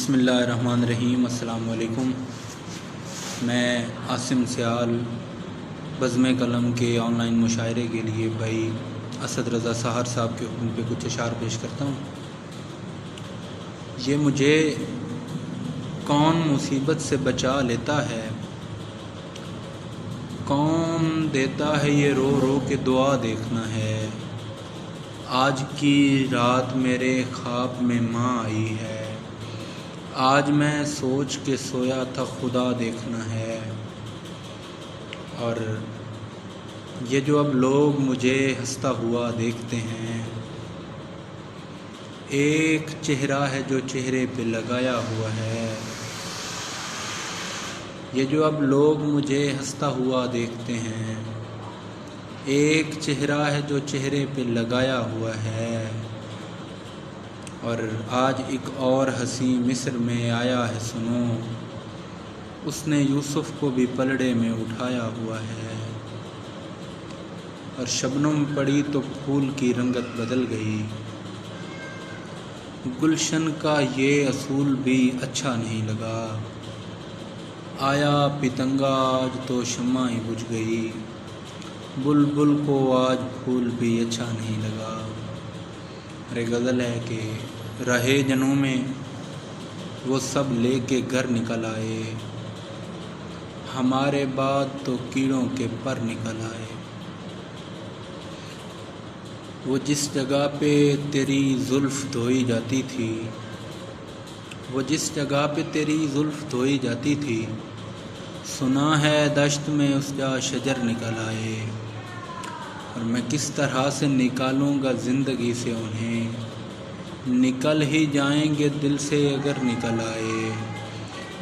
بسم اللہ الرحمن الرحیم۔ السلام علیکم۔ میں عاصم سیال بزم قلم کے آن لائن مشاعرے کے لیے بھائی اسد رضا سہار صاحب کے حکم پہ کچھ اشعار پیش کرتا ہوں۔ یہ مجھے کون مصیبت سے بچا لیتا ہے، کون دیتا ہے یہ رو رو کے دعا دیکھنا ہے۔ آج کی رات میرے خواب میں ماں آئی ہے، آج میں سوچ کے سویا تھا خدا دیکھنا ہے۔ اور یہ جو اب لوگ مجھے ہنستا ہوا دیکھتے ہیں، ایک چہرہ ہے جو چہرے پہ لگایا ہوا ہے۔ یہ جو اب لوگ مجھے ہنستا ہوا دیکھتے ہیں، ایک چہرہ ہے جو چہرے پہ لگایا ہوا ہے۔ اور آج ایک اور ہنسی مصر میں آیا ہے سنو، اس نے یوسف کو بھی پلڑے میں اٹھایا ہوا ہے۔ اور شبنم پڑی تو پھول کی رنگت بدل گئی، گلشن کا یہ اصول بھی اچھا نہیں لگا۔ آیا پتنگا آج تو شمع ہی بجھ گئی، بلبل کو آج پھول بھی اچھا نہیں لگا۔ ارے غزل ہے کہ رہے جنوں میں وہ سب لے کے گھر نکل آئے، ہمارے بعد تو کیڑوں کے پر نکل آئے۔ وہ جس جگہ پہ تیری زلف دھوئی جاتی تھی، وہ جس جگہ پہ تیری زلف دھوئی جاتی تھی، سنا ہے دشت میں اس کا شجر نکل آئے۔ اور میں کس طرح سے نکالوں گا زندگی سے انہیں، نکل ہی جائیں گے دل سے اگر نکل آئے۔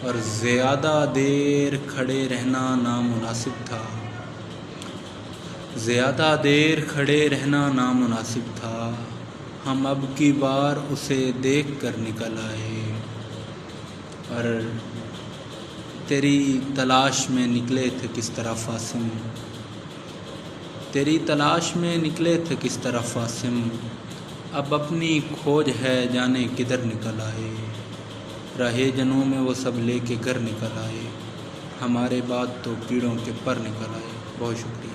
اور زیادہ دیر کھڑے رہنا نامناسب تھا، زیادہ دیر کھڑے رہنا نامناسب تھا، ہم اب کی بار اسے دیکھ کر نکل آئے۔ اور تیری تلاش میں نکلے تھے کس طرح عاصم، تیری تلاش میں نکلے تھے کس طرح عاصم، اب اپنی کھوج ہے جانے کدھر نکل آئے۔ رہے جنوں میں وہ سب لے کے گھر نکل آئے، ہمارے بعد تو کیڑوں کے پر نکل آئے۔ بہت شکریہ۔